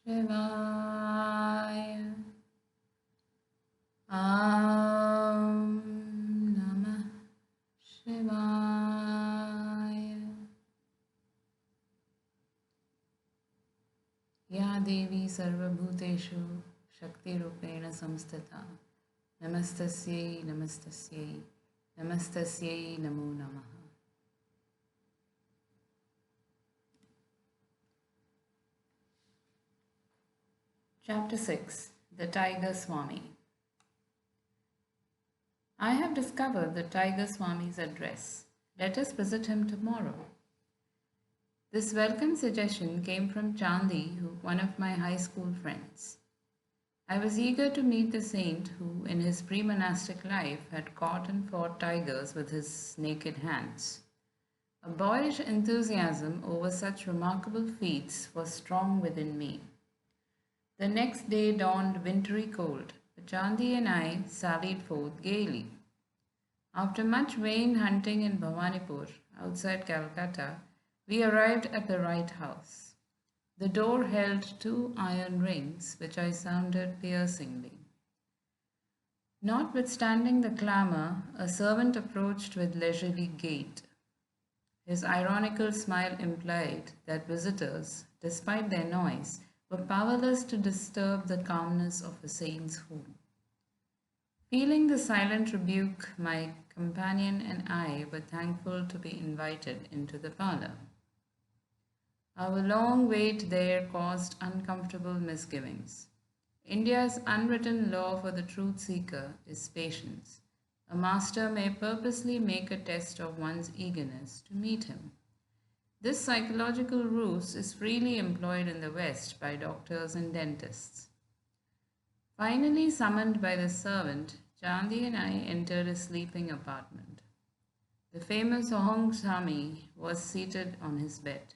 Shivaya. Om Namah Shivaya. Ya Devi Sarvabhuteshu Shakti Rupena Samstata. Namastasyai Namastasyai Namastasyai Namo Namaha. Chapter 6. The Tiger Swami. I have discovered the Tiger Swami's address. Let us visit him tomorrow. This welcome suggestion came from Chandi, one of my high school friends. I was eager to meet the saint who, in his pre-monastic life, had caught and fought tigers with his naked hands. A boyish enthusiasm over such remarkable feats was strong within me. The next day dawned wintry cold, but Chandi and I sallied forth gaily. After much vain hunting in Bhawanipur, outside Calcutta, we arrived at the right house. The door held 2 iron rings, which I sounded piercingly. Notwithstanding the clamour, a servant approached with leisurely gait. His ironical smile implied that visitors, despite their noise, were powerless to disturb the calmness of a saint's home. Feeling the silent rebuke, my companion and I were thankful to be invited into the parlour. Our long wait there caused uncomfortable misgivings. India's unwritten law for the truth seeker is patience. A master may purposely make a test of one's eagerness to meet him. This psychological ruse is freely employed in the West by doctors and dentists. Finally summoned by the servant, Chandi and I entered a sleeping apartment. The famous Swami was seated on his bed.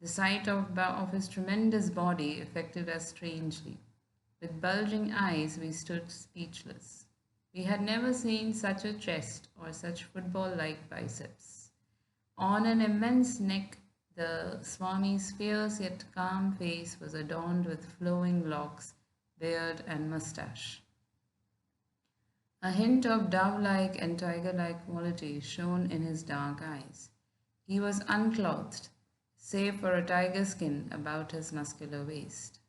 The sight of his tremendous body affected us strangely. With bulging eyes, we stood speechless. We had never seen such a chest or such football-like biceps. On an immense neck, the Swami's fierce yet calm face was adorned with flowing locks, beard, and mustache. A hint of dove-like and tiger-like quality shone in his dark eyes. He was unclothed, save for a tiger skin about his muscular waist.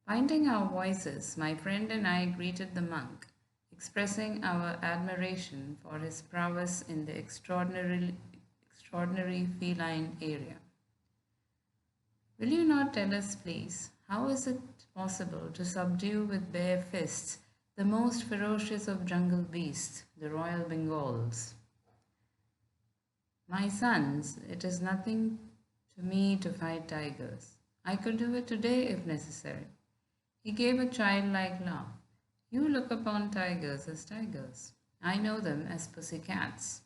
Finding our voices, my friend and I greeted the monk, expressing our admiration for his prowess in the extraordinary feline area. Will you not tell us, please, how is it possible to subdue with bare fists the most ferocious of jungle beasts, the Royal Bengals? My sons, it is nothing to me to fight tigers. I could do it today if necessary. He gave a childlike laugh. You look upon tigers as tigers. I know them as pussycats.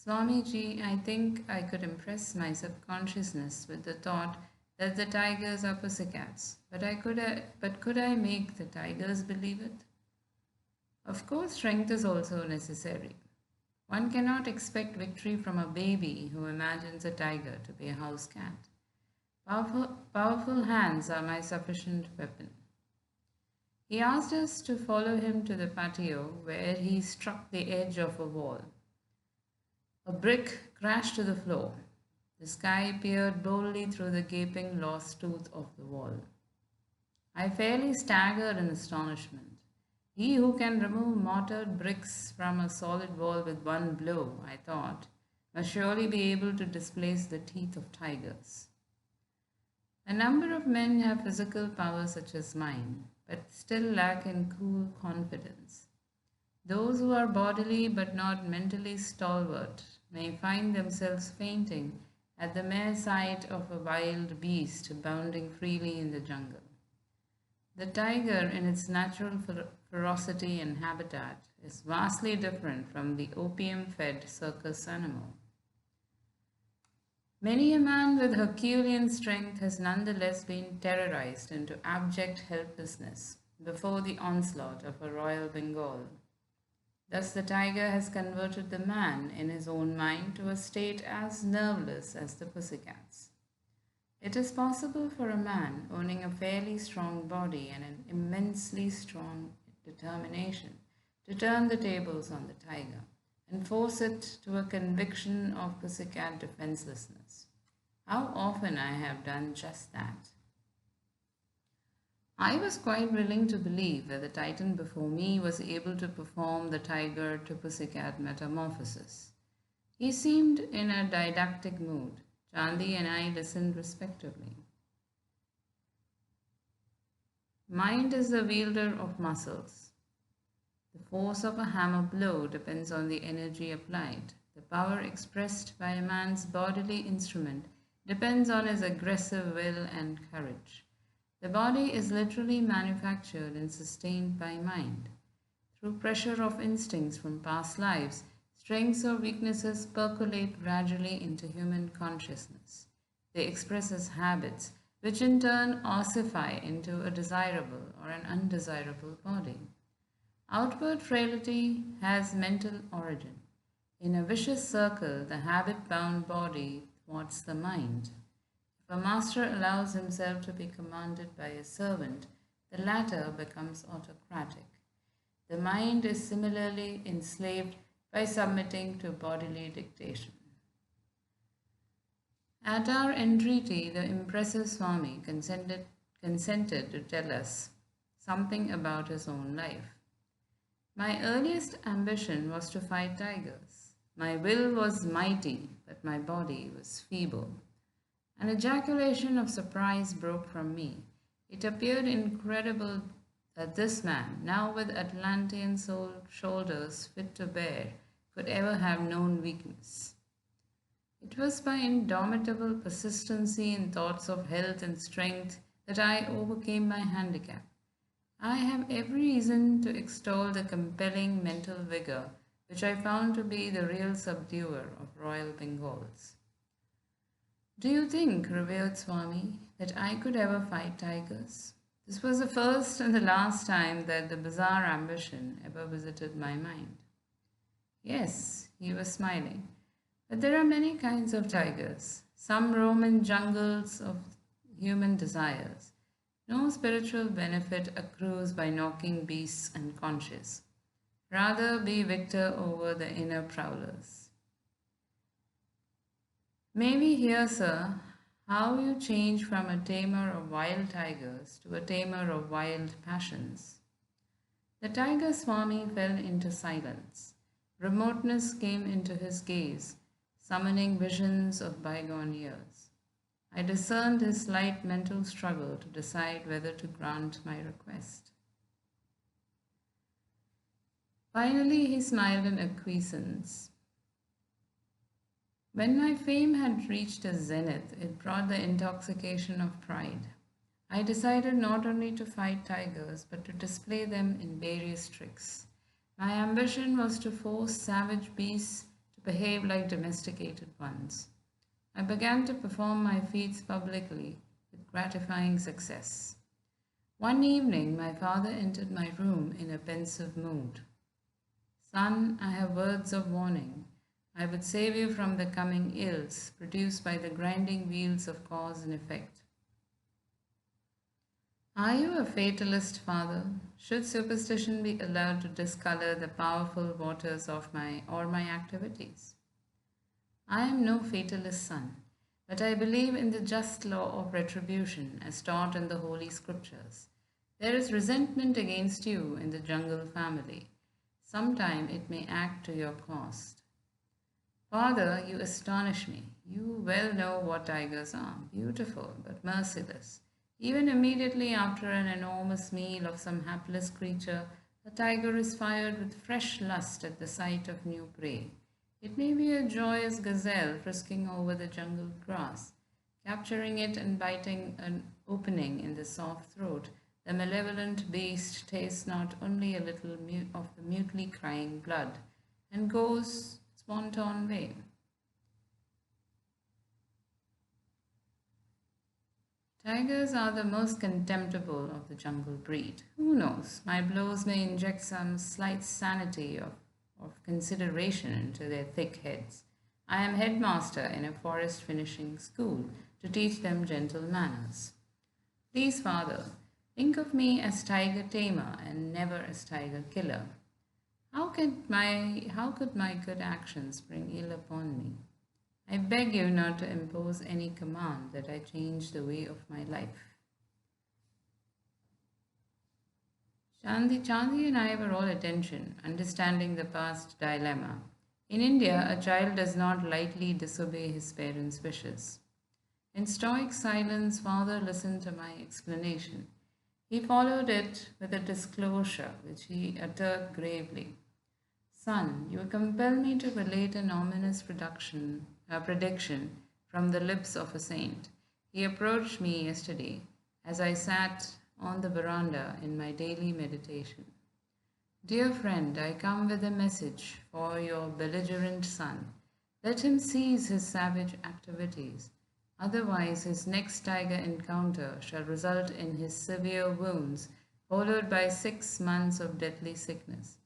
Swamiji, I think I could impress my subconsciousness with the thought that the tigers are pussycats, but could I make the tigers believe it? Of course, strength is also necessary. One cannot expect victory from a baby who imagines a tiger to be a house cat. Powerful hands are my sufficient weapon. He asked us to follow him to the patio, where he struck the edge of a wall. A brick crashed to the floor. The sky peered boldly through the gaping lost tooth of the wall. I fairly staggered in astonishment. He who can remove mortared bricks from a solid wall with one blow, I thought, must surely be able to displace the teeth of tigers. A number of men have physical power such as mine, but still lack in cool confidence. Those who are bodily but not mentally stalwart may find themselves fainting at the mere sight of a wild beast bounding freely in the jungle. The tiger, in its natural ferocity and habitat, is vastly different from the opium-fed circus animal. Many a man with Herculean strength has nonetheless been terrorized into abject helplessness before the onslaught of a Royal Bengal. Thus the tiger has converted the man in his own mind to a state as nerveless as the pussycats. It is possible for a man owning a fairly strong body and an immensely strong determination to turn the tables on the tiger and force it to a conviction of pussycat defenselessness. How often I have done just that. I was quite willing to believe that the titan before me was able to perform the tiger to pussycat metamorphosis. He seemed in a didactic mood. Chandi and I listened respectively. Mind is the wielder of muscles. The force of a hammer blow depends on the energy applied. The power expressed by a man's bodily instrument depends on his aggressive will and courage. The body is literally manufactured and sustained by mind. Through pressure of instincts from past lives, strengths or weaknesses percolate gradually into human consciousness. They express as habits, which in turn ossify into a desirable or an undesirable body. Outward frailty has mental origin. In a vicious circle, the habit-bound body thwarts the mind. If a master allows himself to be commanded by a servant, the latter becomes autocratic. The mind is similarly enslaved by submitting to bodily dictation. At our entreaty, the impressive Swami consented to tell us something about his own life. My earliest ambition was to fight tigers. My will was mighty, but my body was feeble. An ejaculation of surprise broke from me. It appeared incredible that this man, now with Atlantean shoulders fit to bear, could ever have known weakness. It was by indomitable persistency in thoughts of health and strength that I overcame my handicap. I have every reason to extol the compelling mental vigor which I found to be the real subduer of royal Bengals. Do you think, revered Swami, that I could ever fight tigers? This was the first and the last time that the bizarre ambition ever visited my mind. Yes, he was smiling. But there are many kinds of tigers. Some roam in jungles of human desires. No spiritual benefit accrues by knocking beasts unconscious. Rather be victor over the inner prowlers. May we hear, sir, how you change from a tamer of wild tigers to a tamer of wild passions? The tiger Swami fell into silence. Remoteness came into his gaze, summoning visions of bygone years. I discerned his slight mental struggle to decide whether to grant my request. Finally, he smiled in acquiescence. When my fame had reached a zenith, it brought the intoxication of pride. I decided not only to fight tigers, but to display them in various tricks. My ambition was to force savage beasts to behave like domesticated ones. I began to perform my feats publicly with gratifying success. One evening, my father entered my room in a pensive mood. Son, I have words of warning. I would save you from the coming ills produced by the grinding wheels of cause and effect. Are you a fatalist, father? Should superstition be allowed to discolor the powerful waters of my activities? I am no fatalist, son, but I believe in the just law of retribution as taught in the Holy Scriptures. There is resentment against you in the jungle family. Sometime it may act to your cost. Father, you astonish me. You well know what tigers are, beautiful but merciless. Even immediately after an enormous meal of some hapless creature, a tiger is fired with fresh lust at the sight of new prey. It may be a joyous gazelle frisking over the jungle grass. Capturing it and biting an opening in the soft throat, the malevolent beast tastes not only a little of the mutely crying blood, and goes its wanton way. Tigers are the most contemptible of the jungle breed. Who knows, my blows may inject some slight sanity of consideration into their thick heads. I am headmaster in a forest finishing school. to teach them gentle manners. Please, Father, think of me as tiger tamer and never as tiger killer. How could my good actions bring ill upon me? I beg you not to impose any command that I change the way of my life. Chandi and I were all attention, understanding the past dilemma. In India, a child does not lightly disobey his parents' wishes. In stoic silence, father listened to my explanation. He followed it with a disclosure which he uttered gravely. Son, you compel me to relate an ominous prediction from the lips of a saint. He approached me yesterday as I sat on the veranda in my daily meditation. Dear friend, I come with a message for your belligerent son. Let him cease his savage activities. Otherwise, his next tiger encounter shall result in his severe wounds, followed by 6 months of deadly sickness.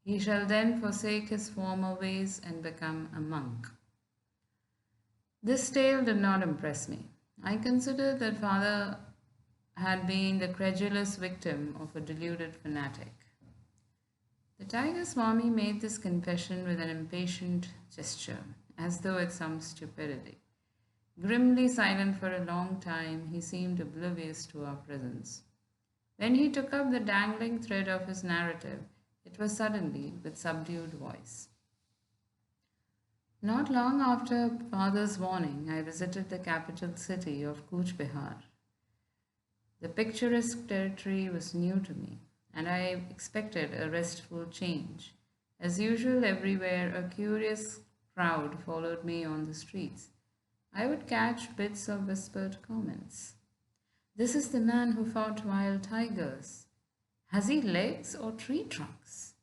He shall then forsake his former ways and become a monk. This tale did not impress me. I considered that father had been the credulous victim of a deluded fanatic. The tiger Swami made this confession with an impatient gesture, as though at some stupidity. Grimly silent for a long time, he seemed oblivious to our presence. When he took up the dangling thread of his narrative, it was suddenly with subdued voice. Not long after father's warning, I visited the capital city of Cooch Behar. The picturesque territory was new to me, and I expected a restful change. As usual, everywhere a curious crowd followed me on the streets. I would catch bits of whispered comments. This is the man who fought wild tigers. Has he legs or tree trunks?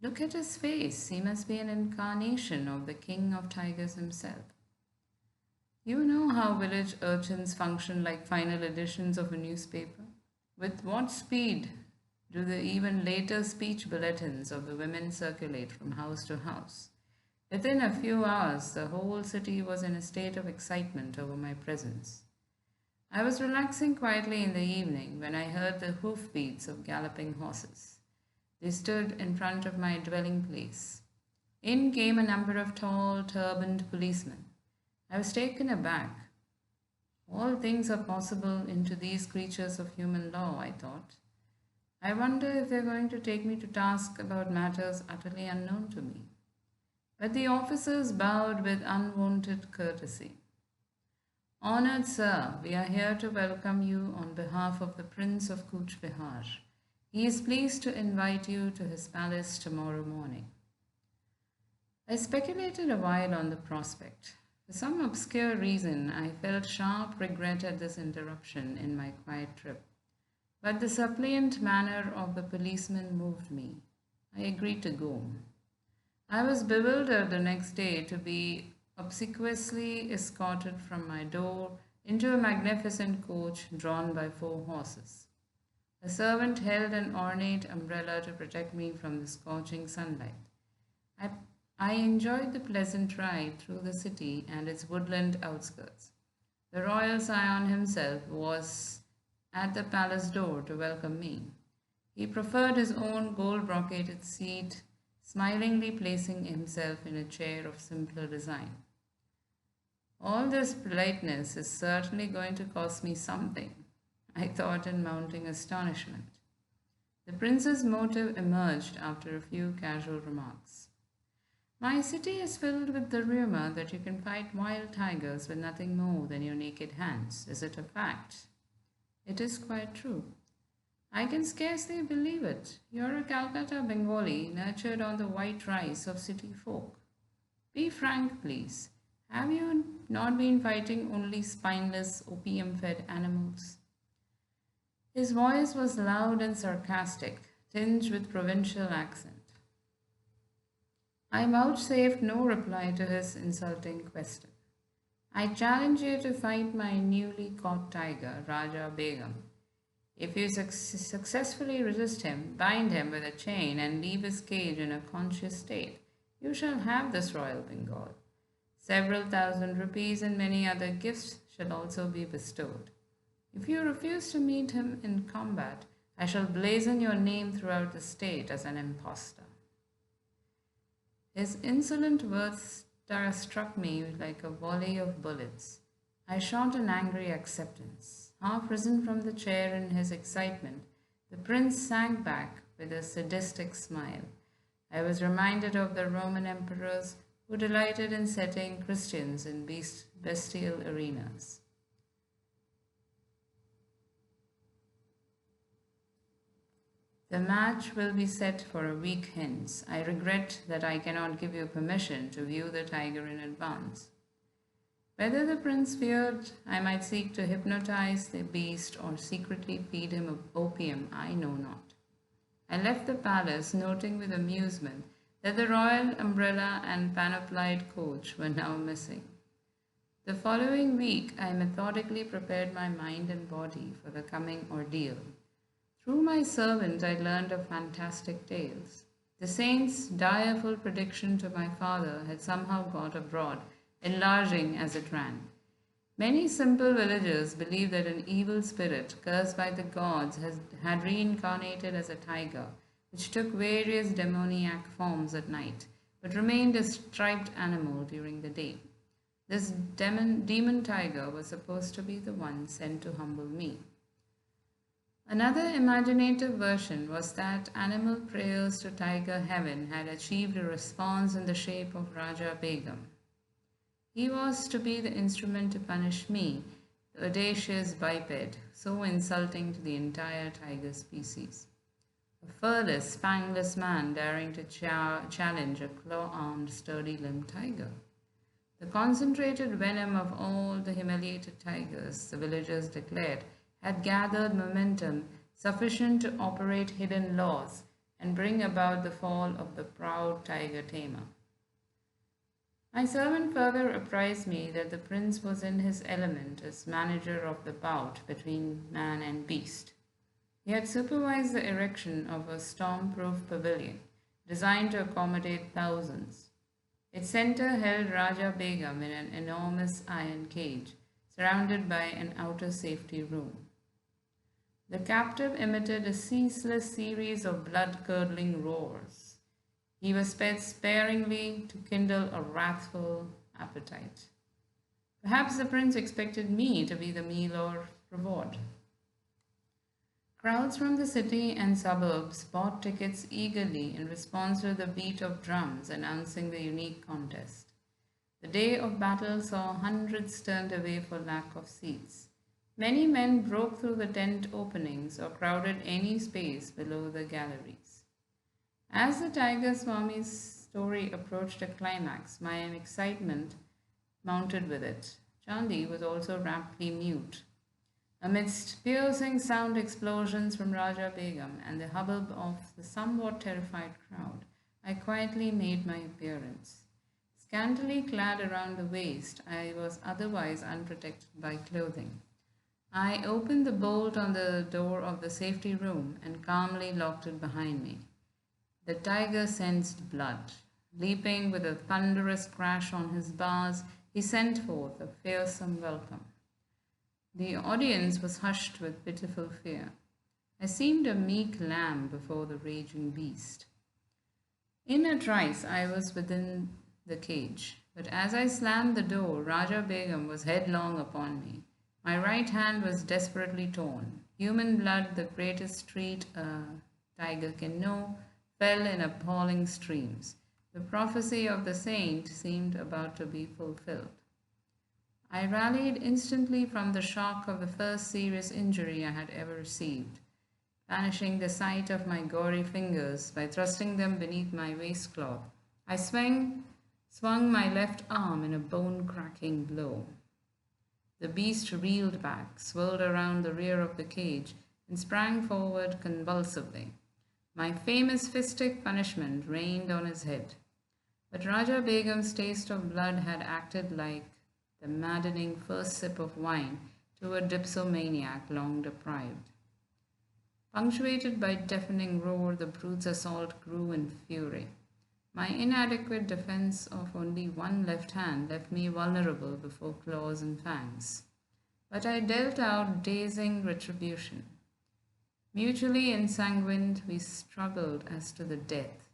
Look at his face. He must be an incarnation of the king of tigers himself. You know how village urchins function like final editions of a newspaper? With what speed do the even later speech bulletins of the women circulate from house to house? Within a few hours, the whole city was in a state of excitement over my presence. I was relaxing quietly in the evening when I heard the hoofbeats of galloping horses. They stood in front of my dwelling place. In came a number of tall, turbaned policemen. I was taken aback. All things are possible into these creatures of human law, I thought. I wonder if they're going to take me to task about matters utterly unknown to me. But the officers bowed with unwonted courtesy. Honored sir, we are here to welcome you on behalf of the Prince of Cooch Behar. He is pleased to invite you to his palace tomorrow morning. I speculated a while on the prospect. For some obscure reason, I felt sharp regret at this interruption in my quiet trip. But the suppliant manner of the policeman moved me. I agreed to go. I was bewildered the next day to be obsequiously escorted from my door into a magnificent coach drawn by 4 horses. A servant held an ornate umbrella to protect me from the scorching sunlight. I enjoyed the pleasant ride through the city and its woodland outskirts. The royal scion himself was at the palace door to welcome me. He preferred his own gold-brocaded seat, smilingly placing himself in a chair of simpler design. All this politeness is certainly going to cost me something, I thought in mounting astonishment. The prince's motive emerged after a few casual remarks. My city is filled with the rumor that you can fight wild tigers with nothing more than your naked hands. Is it a fact? It is quite true. I can scarcely believe it. You're a Calcutta Bengali nurtured on the white rice of city folk. Be frank, please. Have you not been fighting only spineless, opium-fed animals? His voice was loud and sarcastic, tinged with provincial accent. I vouchsafed no reply to his insulting question. I challenge you to fight my newly caught tiger, Raja Begum. If you successfully resist him, bind him with a chain and leave his cage in a conscious state, you shall have this royal Bengal. Several thousand rupees and many other gifts shall also be bestowed. If you refuse to meet him in combat, I shall blazon your name throughout the state as an impostor. His insolent words struck me like a volley of bullets. I shot an angry acceptance. Half risen from the chair in his excitement, the prince sank back with a sadistic smile. I was reminded of the Roman emperors who delighted in setting Christians in bestial arenas. The match will be set for a week hence. I regret that I cannot give you permission to view the tiger in advance. Whether the prince feared I might seek to hypnotize the beast or secretly feed him opium, I know not. I left the palace, noting with amusement that the royal umbrella and panoplied coach were now missing. The following week, I methodically prepared my mind and body for the coming ordeal. Through my servant, I learned of fantastic tales. The saint's direful prediction to my father had somehow got abroad, enlarging as it ran. Many simple villagers believed that an evil spirit, cursed by the gods, had reincarnated as a tiger, which took various demoniac forms at night, but remained a striped animal during the day. This demon tiger was supposed to be the one sent to humble me. Another imaginative version was that animal prayers to tiger heaven had achieved a response in the shape of Raja Begum. He was to be the instrument to punish me, the audacious biped, so insulting to the entire tiger species. A furless, fangless man daring to challenge a claw-armed, sturdy-limbed tiger. The concentrated venom of all the humiliated tigers, the villagers declared, had gathered momentum sufficient to operate hidden laws and bring about the fall of the proud tiger tamer. My servant further apprised me that the prince was in his element as manager of the bout between man and beast. He had supervised the erection of a storm-proof pavilion designed to accommodate thousands. Its center held Raja Begum in an enormous iron cage, surrounded by an outer safety room. The captive emitted a ceaseless series of blood-curdling roars. He was fed sparingly to kindle a wrathful appetite. Perhaps the prince expected me to be the meal or reward. Crowds from the city and suburbs bought tickets eagerly in response to the beat of drums announcing the unique contest. The day of battle saw hundreds turned away for lack of seats. Many men broke through the tent openings or crowded any space below the galleries. As the tiger Swami's story approached a climax, my excitement mounted with it. Chandi was also raptly mute. Amidst piercing sound explosions from Raja Begum and the hubbub of the somewhat terrified crowd, I quietly made my appearance. Scantily clad around the waist, I was otherwise unprotected by clothing. I opened the bolt on the door of the safety room and calmly locked it behind me. The tiger sensed blood. Leaping with a thunderous crash on his bars, he sent forth a fearsome welcome. The audience was hushed with pitiful fear. I seemed a meek lamb before the raging beast. In a trice, I was within the cage, but as I slammed the door, Raja Begum was headlong upon me. My right hand was desperately torn. Human blood, the greatest treat a tiger can know, fell in appalling streams. The prophecy of the saint seemed about to be fulfilled. I rallied instantly from the shock of the first serious injury I had ever received, banishing the sight of my gory fingers by thrusting them beneath my waistcloth. I swung my left arm in a bone-cracking blow. The beast reeled back, swirled around the rear of the cage, and sprang forward convulsively. My famous fistic punishment rained on his head. But Raja Begum's taste of blood had acted like the maddening first sip of wine to a dipsomaniac long deprived. Punctuated by deafening roar, the brute's assault grew in fury. My inadequate defense of only one left hand left me vulnerable before claws and fangs. but I dealt out dazing retribution. Mutually ensanguined, we struggled as to the death.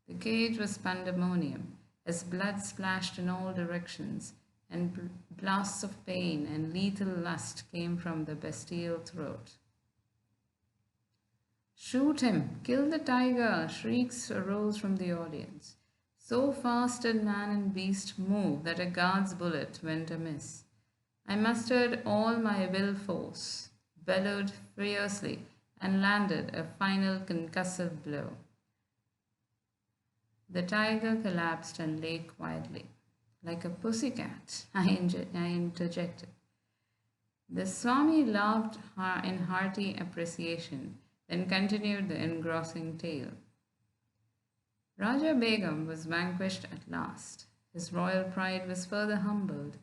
The cage was pandemonium, as blood splashed in all directions, and blasts of pain and lethal lust came from the bestial throat. "Shoot him! Kill the tiger!" Shrieks arose from the audience. So fast did man and beast move that a guard's bullet went amiss. I mustered all my will force, bellowed fiercely, and landed a final concussive blow. The tiger collapsed and lay quietly. "Like a pussycat," I interjected. The Swami laughed in hearty appreciation, then continued the engrossing tale. Raja Begum was vanquished at last. His royal pride was further humbled.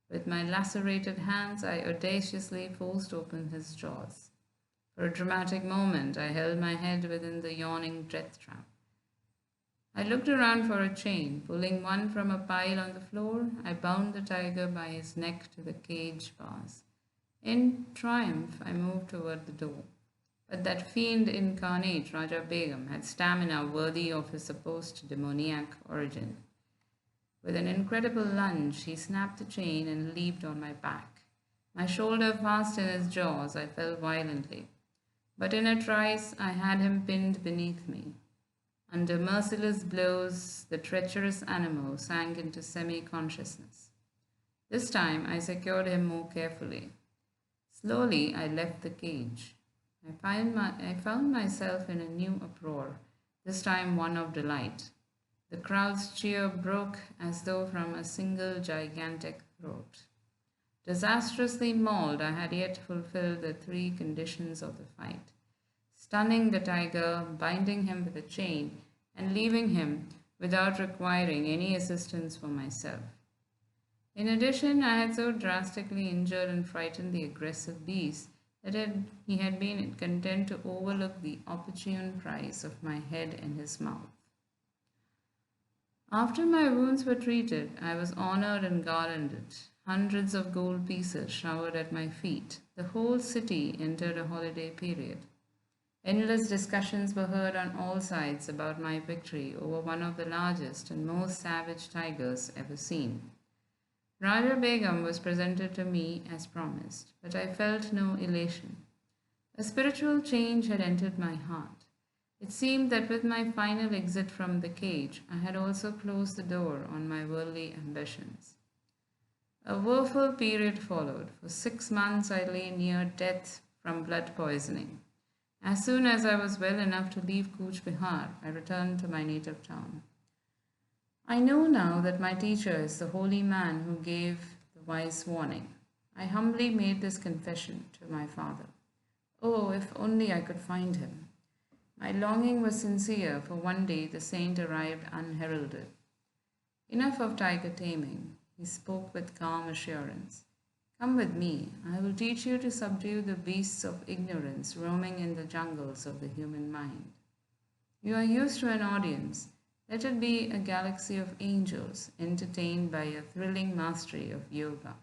With my lacerated hands, I audaciously forced open his jaws. For a dramatic moment, I held my head within the yawning death trap. I looked around for a chain. Pulling one from a pile on the floor, I bound the tiger by his neck to the cage bars. In triumph, I moved toward the door. But that fiend incarnate, Raja Begum, had stamina worthy of his supposed demoniac origin. With an incredible lunge, he snapped the chain and leaped on my back. My shoulder fast in his jaws, I fell violently. But in a trice, I had him pinned beneath me. Under merciless blows, the treacherous animal sank into semi-consciousness. This time, I secured him more carefully. Slowly, I left the cage. I found myself in a new uproar, this time one of delight. The crowd's cheer broke as though from a single gigantic throat. Disastrously mauled, I had yet fulfilled the three conditions of the fight: stunning the tiger, binding him with a chain, and leaving him without requiring any assistance for myself. In addition, I had so drastically injured and frightened the aggressive beast that he had been content to overlook the opportune prize of my head in his mouth. After my wounds were treated, I was honored and garlanded. Hundreds of gold pieces showered at my feet. The whole city entered a holiday period. Endless discussions were heard on all sides about my victory over one of the largest and most savage tigers ever seen. Raja Begum was presented to me as promised, but I felt no elation. A spiritual change had entered my heart. It seemed that with my final exit from the cage, I had also closed the door on my worldly ambitions. A woeful period followed. For 6 months I lay near death from blood poisoning. As soon as I was well enough to leave Cooch Behar, I returned to my native town. I know now that my teacher is the holy man who gave the wise warning. I humbly made this confession to my father. Oh, if only I could find him. My longing was sincere, for one day the saint arrived unheralded. Enough of tiger taming, he spoke with calm assurance. Come with me, I will teach you to subdue the beasts of ignorance roaming in the jungles of the human mind. You are used to an audience. Let it be a galaxy of angels entertained by a thrilling mastery of yoga.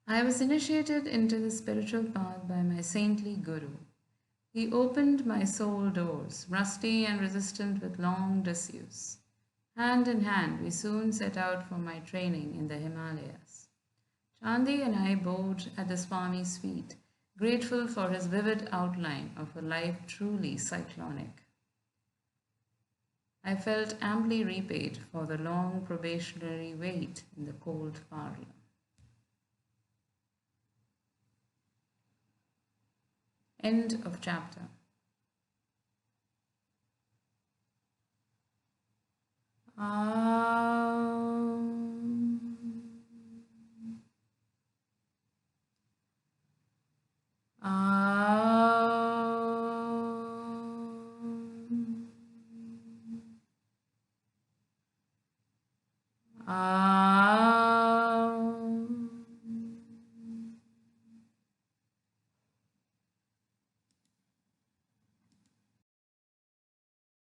I was initiated into the spiritual path by my saintly guru. He opened my soul doors, rusty and resistant with long disuse. Hand in hand, we soon set out for my training in the Himalayas. Chandi and I bowed at the Swami's feet, grateful for his vivid outline of a life truly cyclonic. I felt amply repaid for the long probationary wait in the cold parlour. End of chapter. Ah.